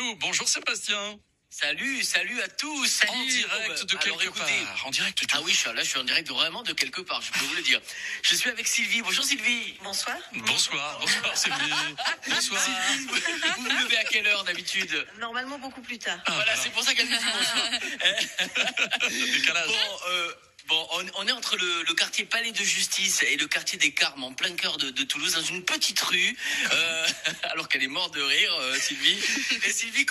nous. Bonjour Sébastien. Salut à tous. Salut. En direct de quelque part. En direct Ah oui, je suis en direct vraiment de quelque part, je peux vous le dire. Je suis avec Sylvie. Bonjour Sylvie. Bonsoir. Bonsoir Sylvie. Bonsoir. Sylvie, vous vous levez à quelle heure d'habitude? Normalement beaucoup plus tard. Voilà, c'est pour ça qu'elle me dit bonsoir. Décalage. On est entre le quartier Palais de Justice et le quartier des Carmes, en plein cœur de Toulouse, dans une petite rue, alors qu'elle est morte de rire, Sylvie. Et Sylvie,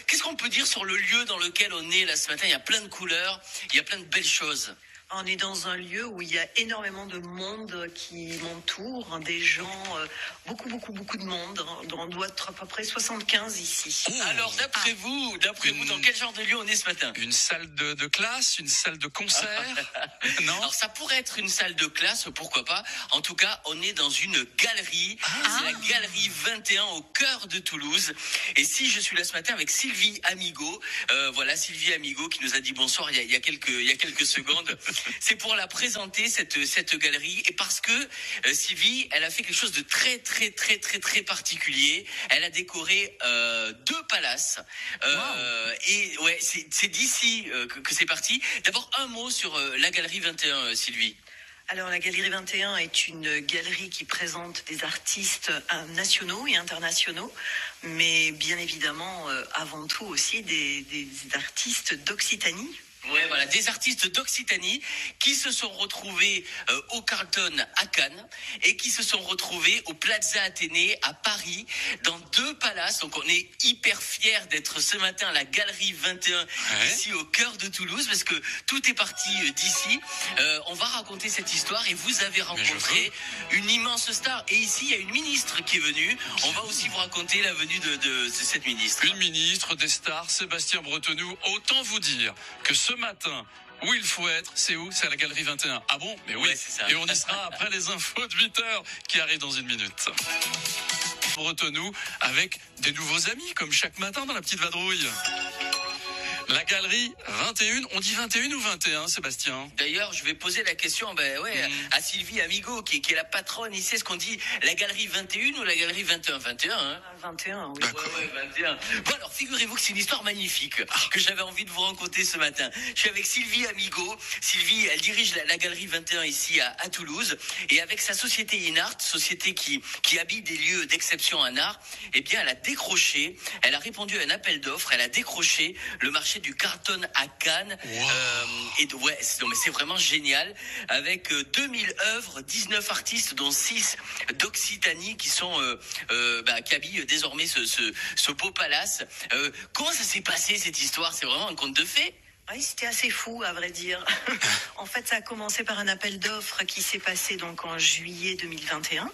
qu'est-ce qu'on peut dire sur le lieu dans lequel on est là ce matin? Il y a plein de couleurs, il y a plein de belles choses. On est dans un lieu où il y a énormément de monde qui m'entoure, des gens, beaucoup de monde. On doit être à peu près 75 ici. Alors, d'après vous, dans quel genre de lieu on est ce matin? Une salle de classe, une salle de concert? Non. Alors, ça pourrait être une salle de classe, pourquoi pas. En tout cas, on est dans une galerie. C'est la galerie 21 au cœur de Toulouse. Et si je suis là ce matin avec Sylvie Amigo, Sylvie Amigo qui nous a dit bonsoir il y a quelques secondes. C'est pour la présenter cette galerie et parce que Sylvie, elle a fait quelque chose de très particulier. Elle a décoré 2 palaces. Et ouais, c'est d'ici que c'est parti. D'abord un mot sur la galerie 21, Sylvie. Alors la Galerie 21 est une galerie qui présente des artistes nationaux et internationaux, mais bien évidemment avant tout aussi des artistes d'Occitanie. Ouais, voilà, des artistes d'Occitanie qui se sont retrouvés au Carlton à Cannes et qui se sont retrouvés au Plaza Athénée à Paris dans 2 palaces. Donc on est hyper fiers d'être ce matin à la Galerie 21 ici au cœur de Toulouse parce que tout est parti d'ici. On va raconter cette histoire et vous avez rencontré une immense star. Et ici il y a une ministre qui est venue. On va aussi vous raconter la venue de cette ministre. Une ministre, des stars, Sébastien Bretenoux. Autant vous dire que ce matin, où il faut être, c'est où? C'est à la Galerie 21. Ah bon? Mais oui, ouais, c'est ça. Et on y sera après les infos de 8h qui arrivent dans une minute. Bretenoux avec des nouveaux amis, comme chaque matin dans la petite vadrouille. La Galerie 21, on dit 21 ou 21, Sébastien? D'ailleurs, je vais poser la question à Sylvie Amigo, qui est la patronne ici. Est-ce qu'on dit la Galerie 21 ou la Galerie 21? 21, hein? 21, oui. Ouais, 21. Bon, alors, figurez-vous que c'est une histoire magnifique que j'avais envie de vous raconter ce matin. Je suis avec Sylvie Amigo. Sylvie, elle dirige la Galerie 21 ici à Toulouse. Et avec sa société InArt, société qui habille des lieux d'exception en art, eh bien, elle a répondu à un appel d'offres, elle a décroché le marché du Carlton à Cannes. Wow. C'est vraiment génial. Avec 2000 œuvres, 19 artistes, dont 6 d'Occitanie qui habillent désormais ce beau palace. Comment ça s'est passé cette histoire? C'est vraiment un conte de fées? Oui, c'était assez fou, à vrai dire. En fait, ça a commencé par un appel d'offres qui s'est passé donc en juillet 2021, où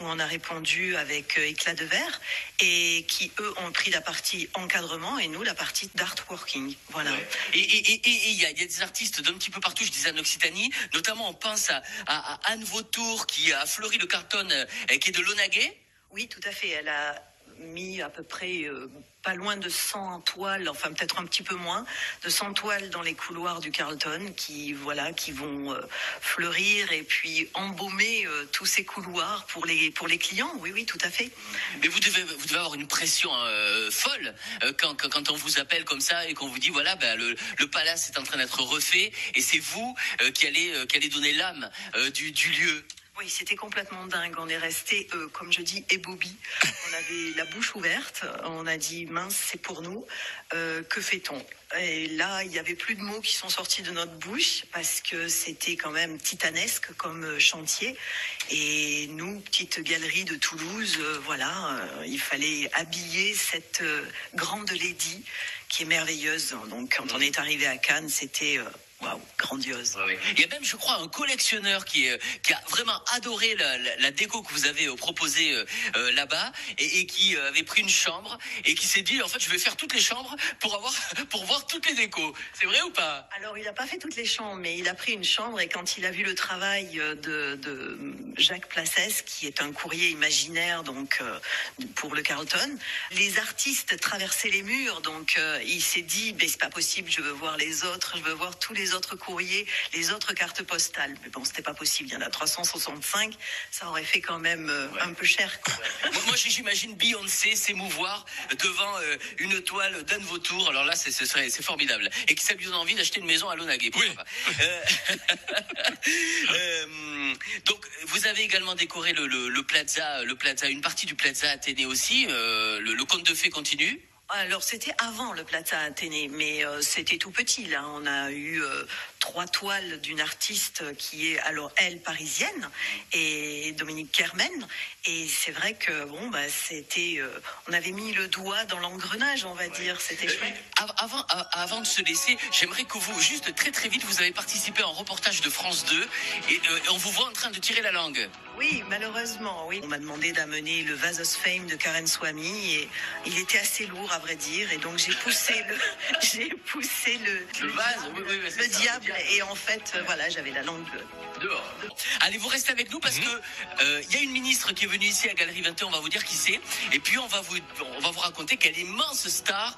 on a répondu avec éclat de verre, et qui, eux, ont pris la partie encadrement et nous, la partie d'artworking. Voilà. Ouais. Et il y a des artistes d'un petit peu partout, je disais en Occitanie, notamment on pense à Anne Vautour, qui a fleuri le Carlton, qui est de Launaguet. Oui, tout à fait. Elle a mis à peu près pas loin de 100 toiles, enfin peut-être un petit peu moins, de 100 toiles dans les couloirs du Carlton qui vont fleurir et puis embaumer tous ces couloirs pour les clients. Oui, tout à fait. Mais vous devez avoir une pression folle quand on vous appelle comme ça et qu'on vous dit le palace est en train d'être refait et c'est vous qui allez donner l'âme du lieu. Oui, c'était complètement dingue. On est resté, comme je dis, ébobis. On avait la bouche ouverte. On a dit, mince, c'est pour nous. Que fait-on? Et là, il n'y avait plus de mots qui sont sortis de notre bouche parce que c'était quand même titanesque comme chantier. Et nous, petite galerie de Toulouse, il fallait habiller cette grande lady qui est merveilleuse. Donc, quand on est arrivé à Cannes, c'était... Waouh, grandiose. Ouais. Il y a même, je crois, un collectionneur qui a vraiment adoré la déco que vous avez proposée là-bas et qui avait pris une chambre et qui s'est dit, en fait, je vais faire toutes les chambres pour voir toutes les décos. C'est vrai ou pas? Alors, il n'a pas fait toutes les chambres, mais il a pris une chambre et quand il a vu le travail de Jacques Placès, qui est un courrier imaginaire donc pour le Carlton, les artistes traversaient les murs, donc il s'est dit, c'est pas possible, je veux voir les autres, je veux voir tous les les autres courriers, les autres cartes postales. Mais bon, c'était pas possible. Il y en a 365. Ça aurait fait quand même un peu cher, quoi. Moi, j'imagine Beyoncé s'émouvoir devant une toile d'Anne Vautour. Alors là, c'est formidable. Et que ça lui donne envie d'acheter une maison à Launaguet. Oui. Donc, vous avez également décoré le plaza, une partie du plaza Athénée aussi. Le conte de fées continue. Alors, c'était avant le Plaza Athénée, mais c'était tout petit. Là, on a eu 3 toiles d'une artiste qui est, alors, elle, parisienne, et Dominique Kermen. Et c'est vrai que, bon, c'était... on avait mis le doigt dans l'engrenage, on va dire. C'était chouette. Avant de se laisser, j'aimerais que vous, juste très très vite, vous avez participé à un reportage de France 2 et on vous voit en train de tirer la langue. Oui, malheureusement, oui. On m'a demandé d'amener le Vase of Fame de Karen Swamy et il était assez lourd, à vrai dire. Et donc, j'ai poussé le vase, le diable. Et en fait, voilà, j'avais la langue dehors. Allez, vous restez avec nous parce que il y a une ministre qui est venue ici à Galerie 21, on va vous dire qui c'est. Et puis, on va vous raconter quelle immense star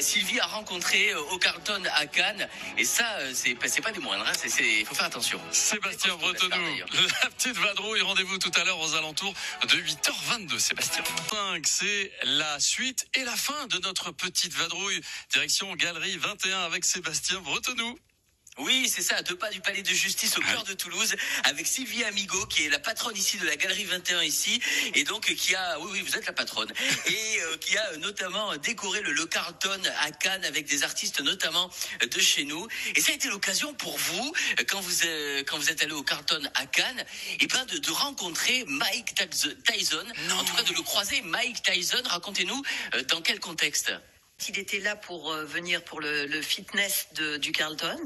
Sylvie a rencontré au Carlton à Cannes. Et ça, c'est pas des moindres, hein. Il faut faire attention. Sébastien Bretonneau, la petite vadrouille. Rendez-vous tout à l'heure aux alentours de 8h22, Sébastien. C'est la suite et la fin de notre petite vadrouille. Direction Galerie 21 avec Sébastien Bretonneau. Oui, c'est ça, à 2 pas du palais de justice au cœur de Toulouse, avec Sylvie Amigo, qui est la patronne ici de la Galerie 21 ici, et donc qui a, oui, vous êtes la patronne, et qui a notamment décoré le Carlton à Cannes avec des artistes notamment de chez nous. Et ça a été l'occasion pour vous, quand vous êtes allé au Carlton à Cannes, et ben de rencontrer Mike Tyson, en tout cas de le croiser. Mike Tyson, racontez-nous dans quel contexte? Il était là pour venir pour le fitness du Carlton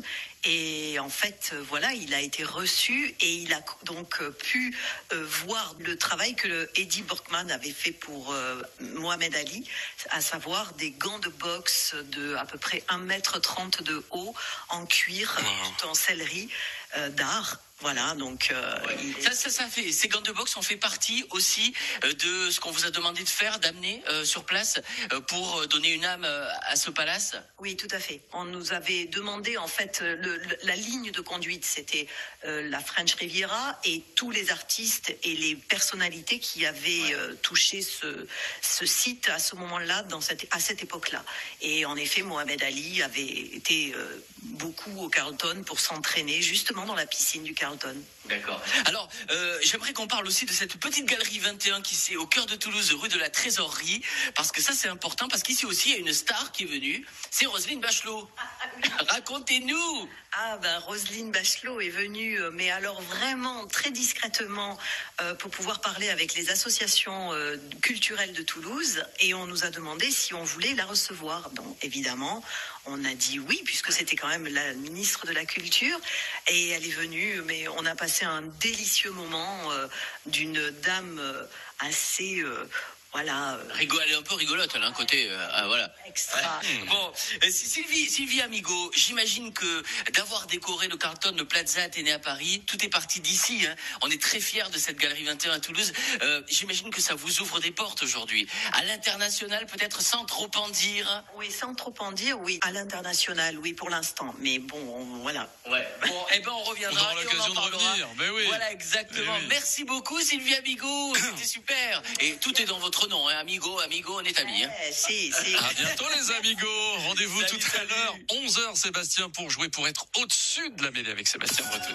et en fait voilà, il a été reçu et il a donc pu voir le travail que Eddie Borkman avait fait pour Mohamed Ali, à savoir des gants de boxe de à peu près 1,30 m de haut en cuir, tout en sellerie d'art. Voilà, donc ça fait, ces gants de boxe ont fait partie aussi de ce qu'on vous a demandé de faire, d'amener sur place pour donner une âme à ce palace. Oui, tout à fait. On nous avait demandé en fait la ligne de conduite, c'était la French Riviera et tous les artistes et les personnalités qui avaient touché ce site à ce moment-là, à cette époque-là. Et en effet, Mohamed Ali avait été beaucoup au Carlton pour s'entraîner justement dans la piscine du Carlton. D'accord. Alors, j'aimerais qu'on parle aussi de cette petite Galerie 21 qui est au cœur de Toulouse, rue de la Trésorerie, parce que ça c'est important, parce qu'ici aussi il y a une star qui est venue, c'est Roselyne Bachelot. Racontez-nous. Roselyne Bachelot est venue, mais alors vraiment très discrètement pour pouvoir parler avec les associations culturelles de Toulouse et on nous a demandé si on voulait la recevoir. Donc évidemment, on a dit oui puisque c'était quand même la ministre de la Culture et elle est venue, mais on a passé un délicieux moment d'une dame assez... voilà. Elle est un peu rigolote, elle a un côté, voilà. Extra. Bon, Sylvie Amigo, j'imagine que d'avoir décoré le Carlton, le Plaza Athénée à Paris, tout est parti d'ici, hein. On est très fiers de cette Galerie 21 à Toulouse. J'imagine que ça vous ouvre des portes aujourd'hui. À l'international, peut-être sans trop en dire. Oui, sans trop en dire, oui. À l'international, oui, pour l'instant. Mais bon, voilà. Ouais. Bon, on reviendra. On aura l'occasion de revenir. Mais oui. Voilà, exactement. Oui. Merci beaucoup, Sylvie Amigo. C'était super. Et tout est dans votre nom, hein. Amigo, on est amis. Hein. Si. À bientôt les amigos. Rendez-vous tout à l'heure, 11h Sébastien, pour jouer, pour être au-dessus de la mêlée avec Sébastien Bretonneau.